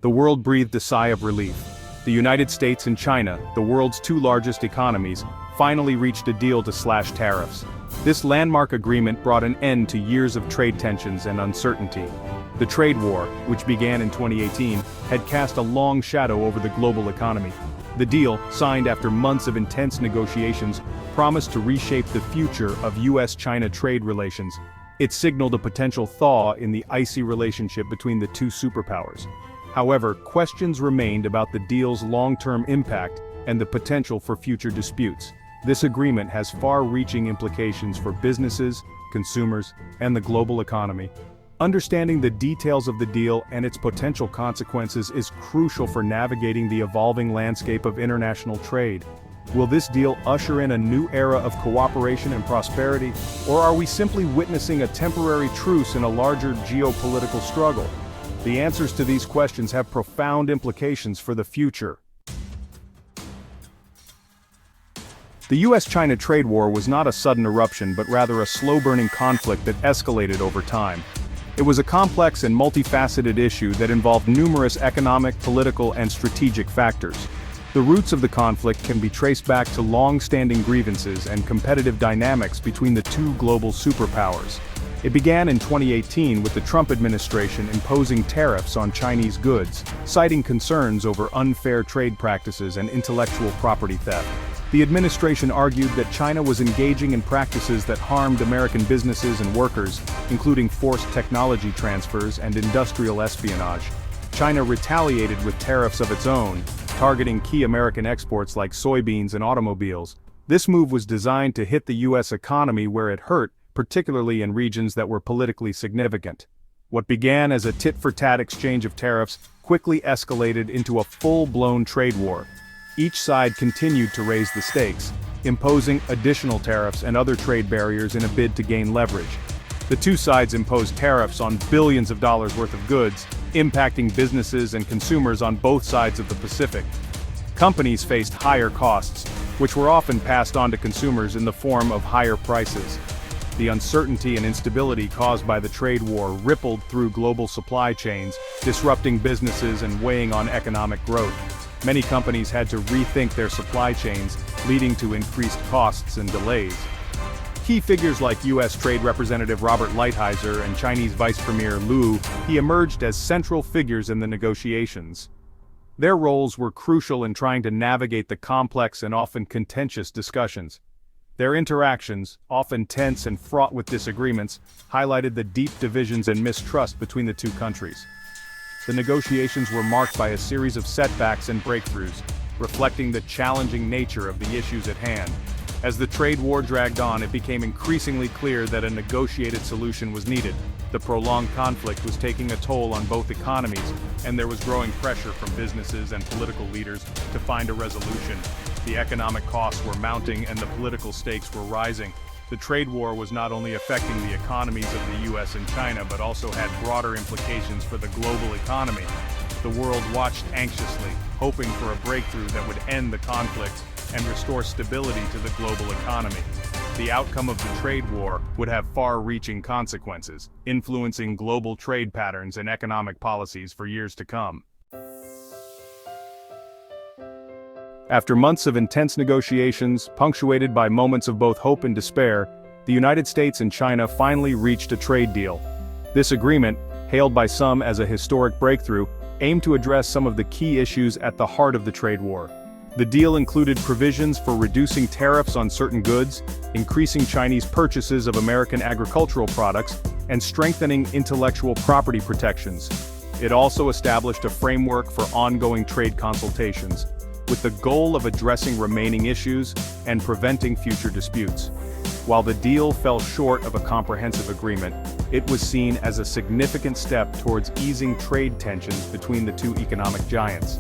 the world breathed a sigh of relief. The United States and China, the world's two largest economies, finally reached a deal to slash tariffs. This landmark agreement brought an end to years of trade tensions and uncertainty. The trade war, which began in 2018, had cast a long shadow over the global economy. The deal, signed after months of intense negotiations, promised to reshape the future of US-China trade relations. It signaled a potential thaw in the icy relationship between the two superpowers. However, questions remained about the deal's long-term impact and the potential for future disputes. This agreement has far-reaching implications for businesses, consumers, and the global economy. Understanding the details of the deal and its potential consequences is crucial for navigating the evolving landscape of international trade. Will this deal usher in a new era of cooperation and prosperity, or are we simply witnessing a temporary truce in a larger geopolitical struggle? The answers to these questions have profound implications for the future. The US-China trade war was not a sudden eruption but rather a slow-burning conflict that escalated over time. It was a complex and multifaceted issue that involved numerous economic, political, and strategic factors. The roots of the conflict can be traced back to long-standing grievances and competitive dynamics between the two global superpowers. It began in 2018 with the Trump administration imposing tariffs on Chinese goods, citing concerns over unfair trade practices and intellectual property theft. The administration argued that China was engaging in practices that harmed American businesses and workers, including forced technology transfers and industrial espionage. China retaliated with tariffs of its own, targeting key American exports like soybeans and automobiles. This move was designed to hit the US economy where it hurt, particularly in regions that were politically significant. What began as a tit-for-tat exchange of tariffs quickly escalated into a full-blown trade war. Each side continued to raise the stakes, imposing additional tariffs and other trade barriers in a bid to gain leverage. The two sides imposed tariffs on billions of dollars worth of goods, impacting businesses and consumers on both sides of the Pacific. Companies faced higher costs, which were often passed on to consumers in the form of higher prices. The uncertainty and instability caused by the trade war rippled through global supply chains, disrupting businesses and weighing on economic growth. Many companies had to rethink their supply chains, leading to increased costs and delays. Key figures like U.S. Trade Representative Robert Lighthizer and Chinese Vice Premier He emerged as central figures in the negotiations. Their roles were crucial in trying to navigate the complex and often contentious discussions. Their interactions, often tense and fraught with disagreements, highlighted the deep divisions and mistrust between the two countries. The negotiations were marked by a series of setbacks and breakthroughs, reflecting the challenging nature of the issues at hand. As the trade war dragged on, it became increasingly clear that a negotiated solution was needed. The prolonged conflict was taking a toll on both economies, and there was growing pressure from businesses and political leaders to find a resolution. The economic costs were mounting and the political stakes were rising. The trade war was not only affecting the economies of the US and China but also had broader implications for the global economy. The world watched anxiously, hoping for a breakthrough that would end the conflict and restore stability to the global economy. The outcome of the trade war would have far-reaching consequences, influencing global trade patterns and economic policies for years to come. After months of intense negotiations, punctuated by moments of both hope and despair, the United States and China finally reached a trade deal. This agreement, hailed by some as a historic breakthrough, aimed to address some of the key issues at the heart of the trade war. The deal included provisions for reducing tariffs on certain goods, increasing Chinese purchases of American agricultural products, and strengthening intellectual property protections. It also established a framework for ongoing trade consultations, with the goal of addressing remaining issues and preventing future disputes. While the deal fell short of a comprehensive agreement, it was seen as a significant step towards easing trade tensions between the two economic giants.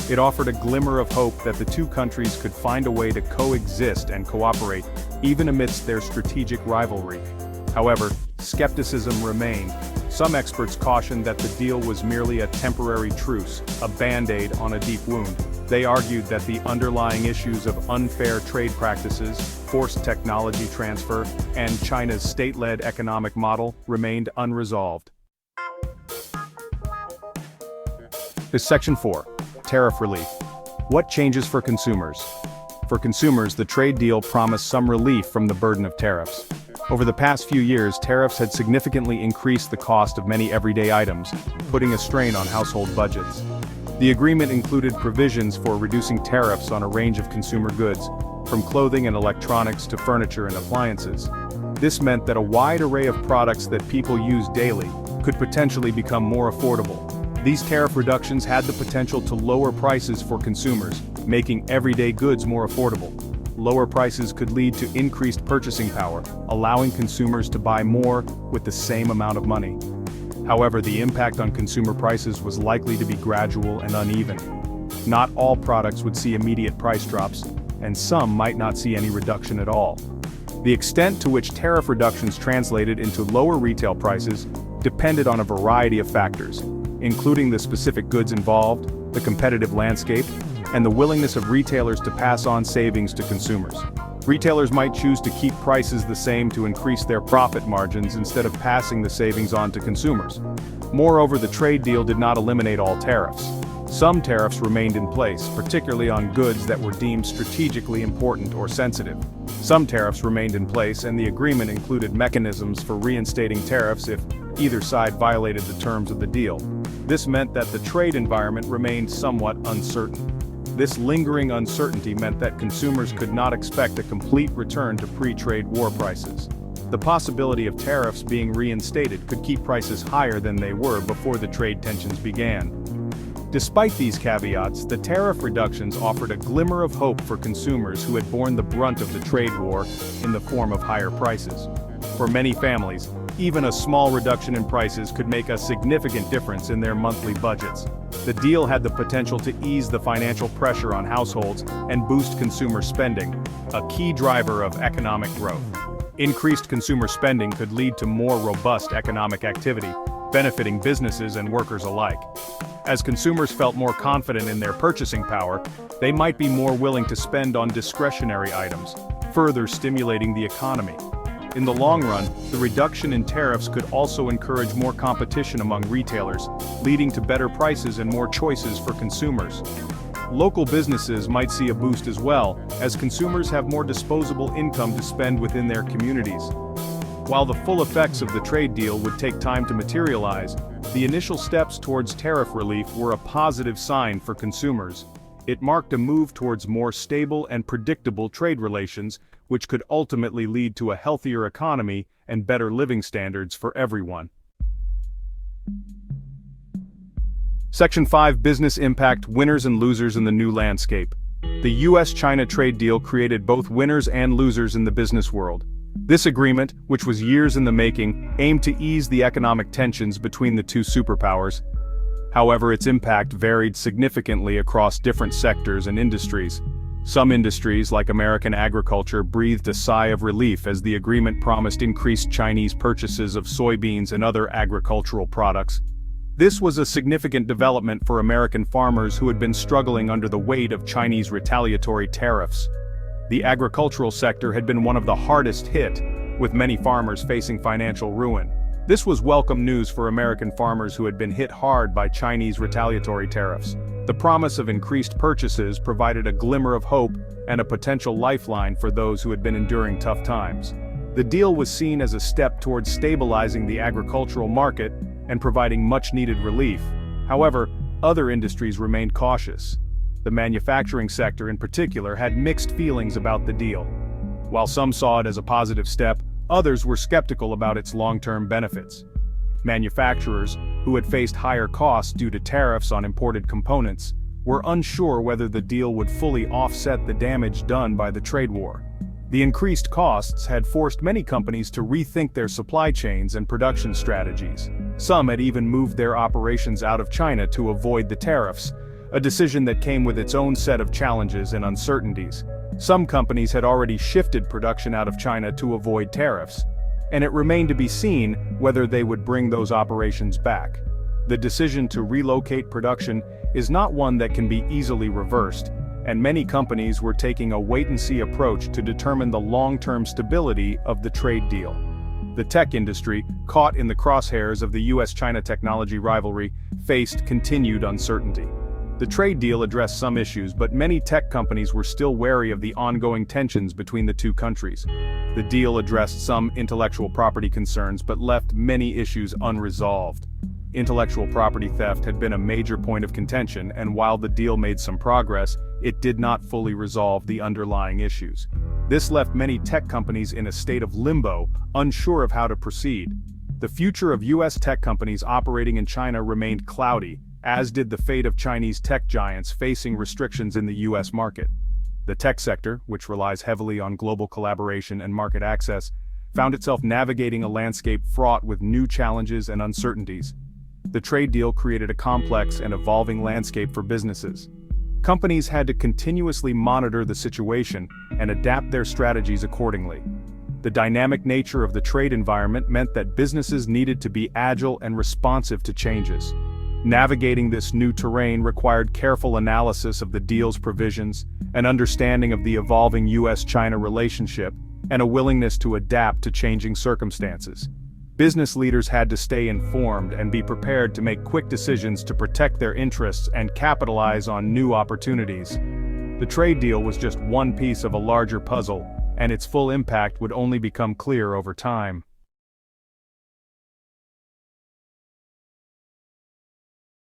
It offered a glimmer of hope that the two countries could find a way to coexist and cooperate, even amidst their strategic rivalry. However, skepticism remained. Some experts cautioned that the deal was merely a temporary truce, a band-aid on a deep wound. They argued that the underlying issues of unfair trade practices, forced technology transfer, and China's state-led economic model remained unresolved. is Section 4, Tariff Relief. What changes for consumers? For consumers, the trade deal promised some relief from the burden of tariffs. Over the past few years, tariffs had significantly increased the cost of many everyday items, putting a strain on household budgets. The agreement included provisions for reducing tariffs on a range of consumer goods, from clothing and electronics to furniture and appliances. This meant that a wide array of products that people use daily could potentially become more affordable. These tariff reductions had the potential to lower prices for consumers, making everyday goods more affordable. Lower prices could lead to increased purchasing power, allowing consumers to buy more with the same amount of money. However, the impact on consumer prices was likely to be gradual and uneven. Not all products would see immediate price drops, and some might not see any reduction at all. The extent to which tariff reductions translated into lower retail prices depended on a variety of factors, including the specific goods involved, the competitive landscape, and the willingness of retailers to pass on savings to consumers. Retailers might choose to keep prices the same to increase their profit margins instead of passing the savings on to consumers. Moreover, the trade deal did not eliminate all tariffs. Some tariffs remained in place, particularly on goods that were deemed strategically important or sensitive. Some tariffs remained in place, and the agreement included mechanisms for reinstating tariffs if either side violated the terms of the deal. This meant that the trade environment remained somewhat uncertain. This lingering uncertainty meant that consumers could not expect a complete return to pre-trade war prices. The possibility of tariffs being reinstated could keep prices higher than they were before the trade tensions began. Despite these caveats, the tariff reductions offered a glimmer of hope for consumers who had borne the brunt of the trade war in the form of higher prices. For many families, even a small reduction in prices could make a significant difference in their monthly budgets. The deal had the potential to ease the financial pressure on households and boost consumer spending, a key driver of economic growth. Increased consumer spending could lead to more robust economic activity, benefiting businesses and workers alike. As consumers felt more confident in their purchasing power, they might be more willing to spend on discretionary items, further stimulating the economy. In the long run, the reduction in tariffs could also encourage more competition among retailers, leading to better prices and more choices for consumers. Local businesses might see a boost as well, as consumers have more disposable income to spend within their communities. While the full effects of the trade deal would take time to materialize, the initial steps towards tariff relief were a positive sign for consumers. It marked a move towards more stable and predictable trade relations, which could ultimately lead to a healthier economy and better living standards for everyone. Section 5 Business Impact: Winners and Losers in the New Landscape. The US-China trade deal created both winners and losers in the business world. This agreement, which was years in the making, aimed to ease the economic tensions between the two superpowers. However, its impact varied significantly across different sectors and industries. Some industries, like American agriculture, breathed a sigh of relief as the agreement promised increased Chinese purchases of soybeans and other agricultural products. This was a significant development for American farmers who had been struggling under the weight of Chinese retaliatory tariffs. The agricultural sector had been one of the hardest hit, with many farmers facing financial ruin. This was welcome news for American farmers who had been hit hard by Chinese retaliatory tariffs. The promise of increased purchases provided a glimmer of hope and a potential lifeline for those who had been enduring tough times. The deal was seen as a step towards stabilizing the agricultural market and providing much-needed relief. However, other industries remained cautious. The manufacturing sector in particular had mixed feelings about the deal. While some saw it as a positive step, others were skeptical about its long-term benefits. Manufacturers, who had faced higher costs due to tariffs on imported components, were unsure whether the deal would fully offset the damage done by the trade war. The increased costs had forced many companies to rethink their supply chains and production strategies. Some had even moved their operations out of China to avoid the tariffs, a decision that came with its own set of challenges and uncertainties. Some companies had already shifted production out of China to avoid tariffs, and it remained to be seen whether they would bring those operations back. The decision to relocate production is not one that can be easily reversed, and many companies were taking a wait-and-see approach to determine the long-term stability of the trade deal. The tech industry, caught in the crosshairs of the US-China technology rivalry, faced continued uncertainty. The trade deal addressed some issues, but many tech companies were still wary of the ongoing tensions between the two countries. The deal addressed some intellectual property concerns but left many issues unresolved. Intellectual property theft had been a major point of contention, and while the deal made some progress, it did not fully resolve the underlying issues. This left many tech companies in a state of limbo, unsure of how to proceed. The future of US tech companies operating in China remained cloudy, as did the fate of Chinese tech giants facing restrictions in the US market. The tech sector, which relies heavily on global collaboration and market access, found itself navigating a landscape fraught with new challenges and uncertainties. The trade deal created a complex and evolving landscape for businesses. Companies had to continuously monitor the situation and adapt their strategies accordingly. The dynamic nature of the trade environment meant that businesses needed to be agile and responsive to changes. Navigating this new terrain required careful analysis of the deal's provisions, an understanding of the evolving US-China relationship, and a willingness to adapt to changing circumstances. Business leaders had to stay informed and be prepared to make quick decisions to protect their interests and capitalize on new opportunities. The trade deal was just one piece of a larger puzzle, and its full impact would only become clear over time.